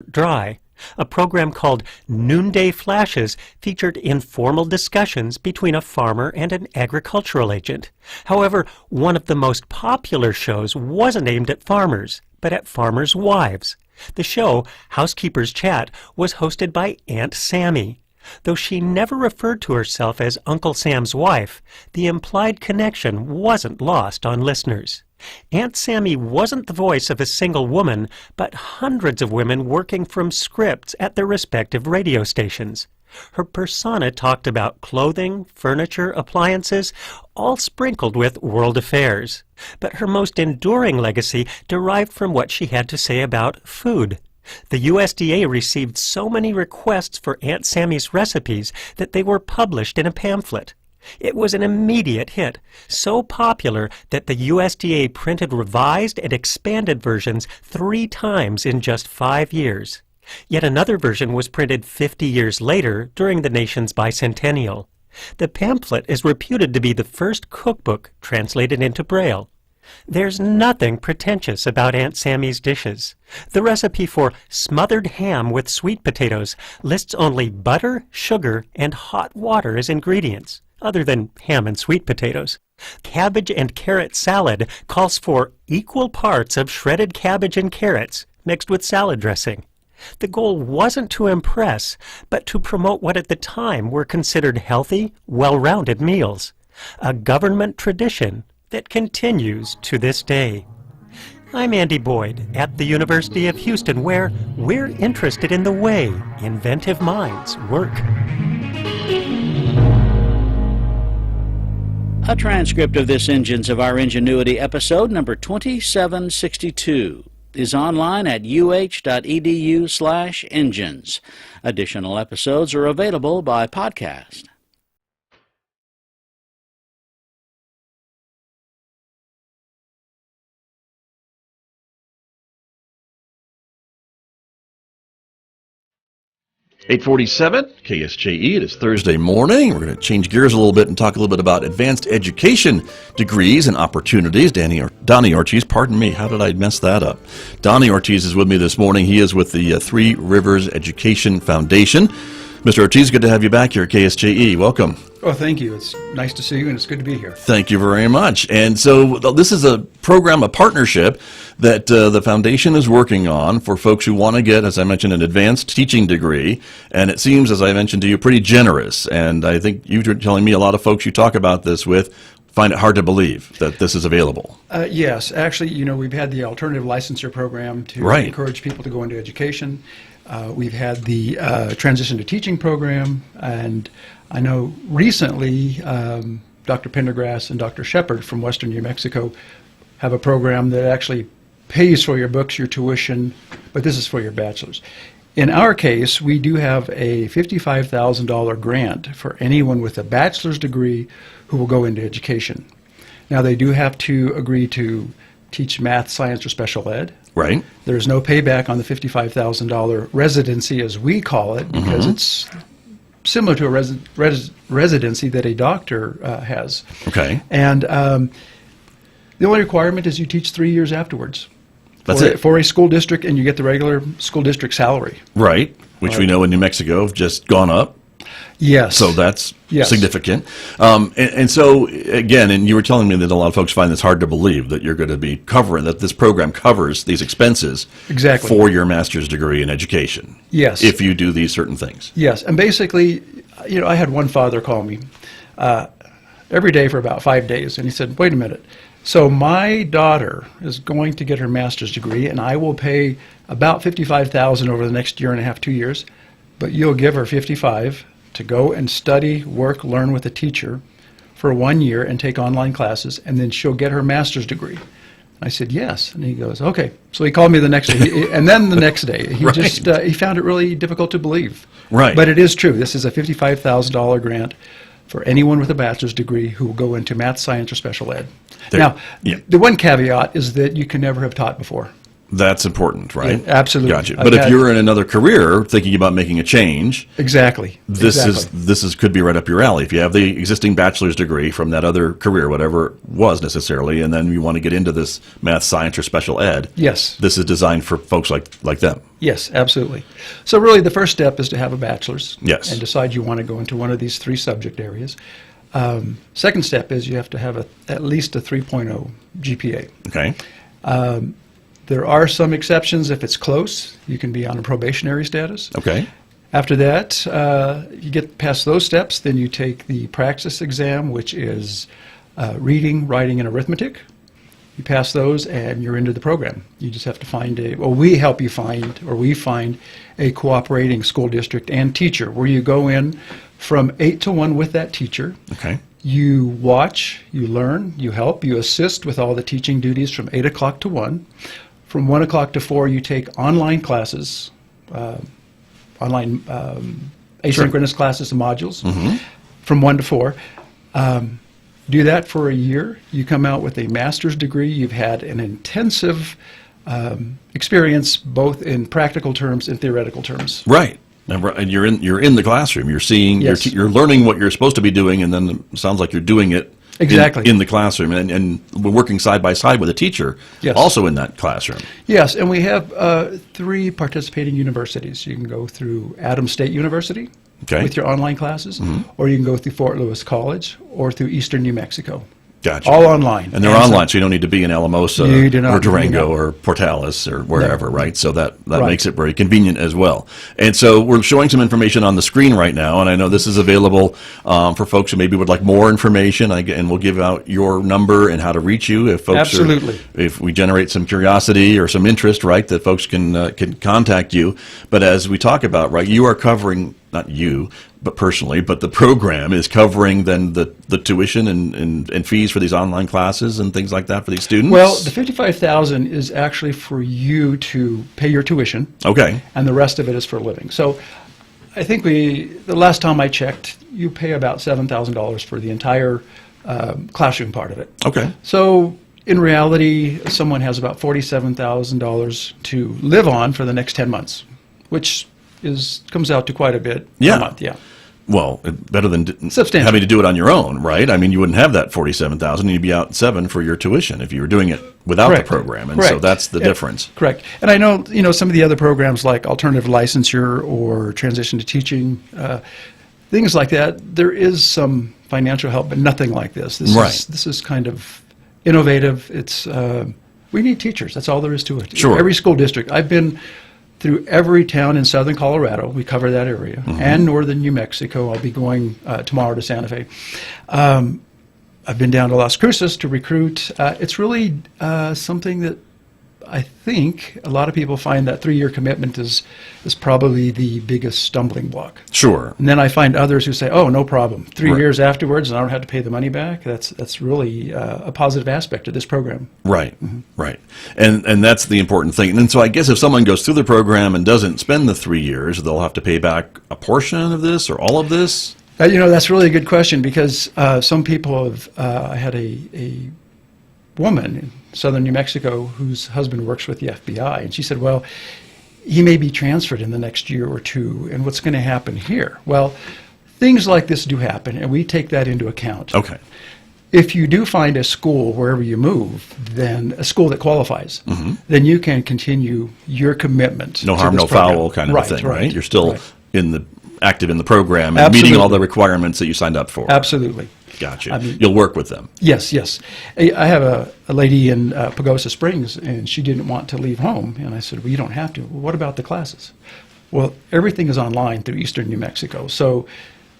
Dry. A program called Noonday Flashes featured informal discussions between a farmer and an agricultural agent. However, one of the most popular shows wasn't aimed at farmers, but at farmers' wives. The show, Housekeeper's Chat, was hosted by Aunt Sammy. Though she never referred to herself as Uncle Sam's wife, the implied connection wasn't lost on listeners. Aunt Sammy wasn't the voice of a single woman, but hundreds of women working from scripts at their respective radio stations. Her persona talked about clothing, furniture, appliances, all sprinkled with world affairs. But her most enduring legacy derived from what she had to say about food. The USDA received so many requests for Aunt Sammy's recipes that they were published in a pamphlet. It was an immediate hit, so popular that the USDA printed revised and expanded versions 3 times in just 5 years. Yet another version was printed 50 years later during the nation's bicentennial. The pamphlet is reputed to be the first cookbook translated into Braille. There's nothing pretentious about Aunt Sammy's dishes. The recipe for smothered ham with sweet potatoes lists only butter, sugar, and hot water as ingredients, other than ham and sweet potatoes. Cabbage and carrot salad calls for equal parts of shredded cabbage and carrots mixed with salad dressing. The goal wasn't to impress, but to promote what at the time were considered healthy, well-rounded meals. A government tradition that continues to this day. I'm Andy Boyd at the University of Houston, where we're interested in the way inventive minds work. A transcript of this Engines of Our Ingenuity episode number 2762 is online at uh.edu/engines. Additional episodes are available by podcast. .847 KSJE. It is Thursday morning. We're going to change gears a little bit and talk a little bit about advanced education degrees and opportunities. Donny Ortiz, pardon me, how did I mess that up? Donny Ortiz is with me this morning. He is with the Three Rivers Education Foundation. Mr. Ortiz, good to have you back here at KSJE. Welcome. Oh, thank you. It's nice to see you, and it's good to be here. Thank you very much. And so this is a program, a partnership that the foundation is working on for folks who want to get, as I mentioned, an advanced teaching degree. And it seems, as I mentioned to you, pretty generous. And I think you were telling me a lot of folks you talk about this with find it hard to believe that this is available. Yes. Actually, we've had the alternative licensure program to encourage people to go into education. We've had the transition to teaching program, and I know recently Dr. Pendergrass and Dr. Shepard from Western New Mexico have a program that actually pays for your books, your tuition, but this is for your bachelor's. In our case, we do have a $55,000 grant for anyone with a bachelor's degree who will go into education. Now, they do have to agree to teach math, science, or special ed. Right. There's no payback on the $55,000 residency, as we call it, because it's similar to a residency that a doctor has. Okay. And the only requirement is you teach 3 years afterwards. That's it. For a school district, and you get the regular school district salary. Right, which we know in New Mexico have just gone up. Yes. So that's significant. And so, again, and you were telling me that a lot of folks find this hard to believe that you're going to be covering, that this program covers these expenses for your master's degree in education. Yes. If you do these certain things. Yes. And basically, I had one father call me every day for about 5 days, and he said, wait a minute. So my daughter is going to get her master's degree, and I will pay about $55,000 over the next year and a half, 2 years, but you'll give her $55,000 to go and study, work, learn with a teacher for 1 year and take online classes, and then she'll get her master's degree. I said, yes. And he goes, okay. So he called me the next day. And then the next day, he he found it really difficult to believe. Right. But it is true. This is a $55,000 grant for anyone with a bachelor's degree who will go into math, science, or special ed. The one caveat is that you can never have taught before. That's important, right? Yeah, absolutely. Gotcha. But if you're in another career thinking about making a change, exactly, this is could be right up your alley. If you have the existing bachelor's degree from that other career, whatever it was necessarily, and then you want to get into this math, science, or special ed, yes, this is designed for folks like them. Yes, absolutely. So really, the first step is to have a bachelor's. Yes. And decide you want to go into one of these 3 subject areas. Second step is you have to have at least a 3.0 GPA. Okay. There are some exceptions. If it's close, you can be on a probationary status. Okay. After that, you get past those steps, then you take the practice exam, which is reading, writing, and arithmetic. You pass those, and you're into the program. You just have to find we find a cooperating school district and teacher, where you go in from 8 to 1 with that teacher. Okay. You watch, you learn, you help, you assist with all the teaching duties from 8 o'clock to 1. From 1 o'clock to 4, you take online classes, asynchronous classes and modules. Mm-hmm. From 1 to 4. Do that for a year. You come out with a master's degree. You've had an intensive experience, both in practical terms and theoretical terms. Right. And you're in the classroom. You're seeing, yes. you're learning what you're supposed to be doing, and then it sounds like you're doing it exactly in the classroom, and we're working side by side with a teacher, yes. also in that classroom. Yes, and we have 3 participating universities. You can go through Adams State University with your online classes, mm-hmm. or you can go through Fort Lewis College, or through Eastern New Mexico. Gotcha. All online. And they're online, so you don't need to be in Alamosa or Durango or Portales or wherever, no. right? So that right. makes it very convenient as well. And so we're showing some information on the screen right now, and I know this is available for folks who maybe would like more information, and we'll give out your number and how to reach you if folks absolutely. If we generate some curiosity or some interest, right, that folks can contact you. But as we talk about, right, you are covering, not you, but personally, but the program is covering then the tuition and fees for these online classes and things like that for these students? Well, the $55,000 is actually for you to pay your tuition. Okay. And the rest of it is for living. So I think the last time I checked, you pay about $7,000 for the entire classroom part of it. Okay. So in reality, someone has about $47,000 to live on for the next 10 months, which comes out to quite a bit a month, yeah. Well, better than having to do it on your own, right? I mean, you wouldn't have that $47,000, and you'd be out $7,000 for your tuition if you were doing it without correct. The program, and correct. so that's the difference. Correct. And I know, some of the other programs like alternative licensure or transition to teaching, things like that. There is some financial help, but nothing like this. This is kind of innovative. It's we need teachers. That's all there is to it. Sure. Every school district. I've been through every town in southern Colorado. We cover that area. Mm-hmm. And northern New Mexico. I'll be going tomorrow to Santa Fe. I've been down to Las Cruces to recruit. It's really something that I think a lot of people find that 3-year commitment is probably the biggest stumbling block. Sure. And then I find others who say, oh, no problem. 3 right. years afterwards, and I don't have to pay the money back. That's really a positive aspect of this program. Right, mm-hmm. right. And that's the important thing. And so I guess if someone goes through the program and doesn't spend the 3 years, they'll have to pay back a portion of this or all of this? That's really a good question, because some people have, I had a woman in southern New Mexico whose husband works with the FBI, and she said, well, he may be transferred in the next year or two, and what's going to happen here? Well, things like this do happen, and we take that into account. Okay. If you do find a school wherever you move, then a school that qualifies, mm-hmm. then you can continue your commitment. No harm, no foul kind of a thing, right? You're still active in the program and absolutely. meeting all the requirements that you signed up for. Absolutely. Gotcha. You'll work with them. Yes. I have a lady in Pagosa Springs, and she didn't want to leave home. And I said, well, you don't have to. Well, what about the classes? Well, everything is online through Eastern New Mexico. So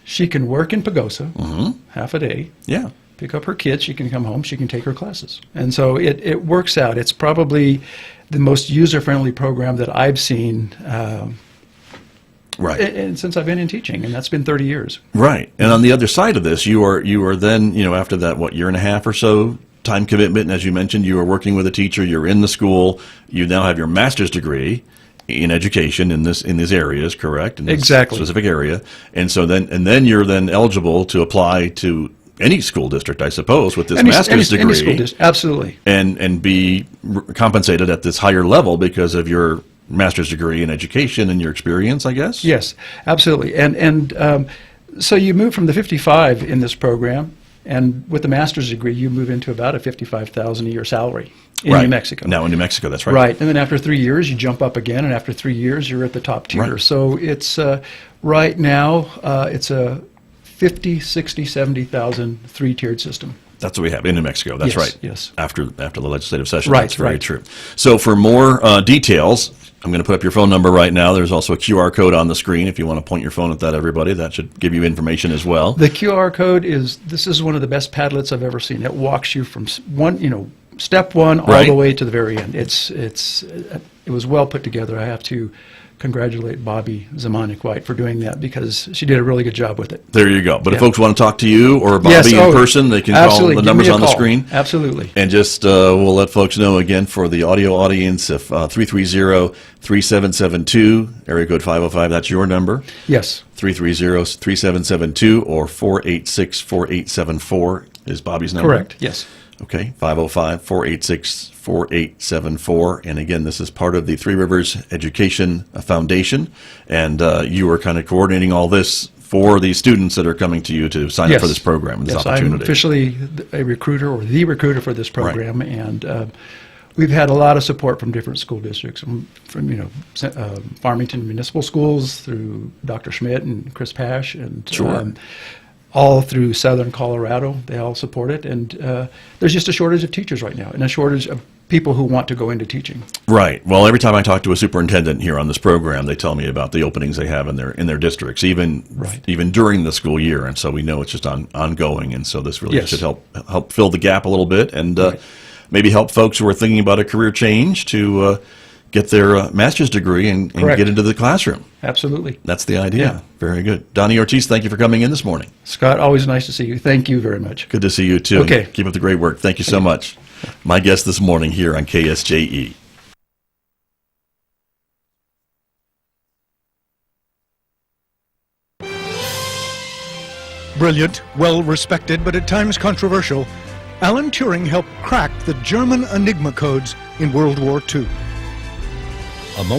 she can work in Pagosa mm-hmm. half a day. Yeah. Pick up her kids. She can come home. She can take her classes. And so it works out. It's probably the most user-friendly program that I've seen right. And since I've been in teaching, and that's been 30 years. Right. And on the other side of this, you are then, after that, year and a half or so time commitment, and as you mentioned, you are working with a teacher, you're in the school, you now have your master's degree in education in these areas, correct? In this exactly. specific area. And so then you're then eligible to apply to any school district, I suppose, with this master's degree. Any school district, absolutely. And be compensated at this higher level because of your master's degree in education and your experience, I guess? Yes, absolutely. And so you move from the 55 in this program, and with the master's degree, you move into about a $55,000 a year salary in New Mexico. Now in New Mexico, that's right. Right, and then after 3 years, you jump up again, and after 3 years, you're at the top tier. Right. So it's right now, it's a 50, 60, 70,000 three-tiered system. That's what we have in New Mexico. That's Yes, right. yes. After the legislative session. Right, That's very right. true. So for more details, I'm going to put up your phone number right now. There's also a QR code on the screen if you want to point your phone at that, everybody. That should give you information as well. The QR code this is one of the best Padlets I've ever seen. It walks you from step one all the way to the very end. It was well put together. I have to congratulate Bobby Zamanek-White for doing that because she did a really good job with it. There you go. But if Yeah. folks want to talk to you or Bobby in person, they can call the numbers on the screen. Absolutely. And just we'll let folks know again for the audio audience, if 330-3772, area code 505, that's your number. Yes. 330-3772 or 486-4874 is Bobby's number. Correct. Yes. Okay, 505-486-4874. And again, this is part of the Three Rivers Education Foundation. And you are kind of coordinating all this for the students that are coming to you to sign up for this program, this opportunity. I'm officially a recruiter or the recruiter for this program. Right. And we've had a lot of support from different school districts, from Farmington Municipal Schools through Dr. Schmidt and Chris Pash and all through southern Colorado. They all support it. And there's just a shortage of teachers right now and a shortage of people who want to go into teaching. Right. Well, every time I talk to a superintendent here on this program, they tell me about the openings they have in their districts, even during the school year. And so we know it's just ongoing. And so this really should help fill the gap a little bit and maybe help folks who are thinking about a career change to get their master's degree and get into the classroom. Absolutely. That's the idea. Yeah. Very good. Donny Ortiz, thank you for coming in this morning. Scott, always nice to see you. Thank you very much. Good to see you, too. Okay. Keep up the great work. Thank you so much. My guest this morning here on KSJE. Brilliant, well-respected, but at times controversial, Alan Turing helped crack the German Enigma codes in World War II. A moment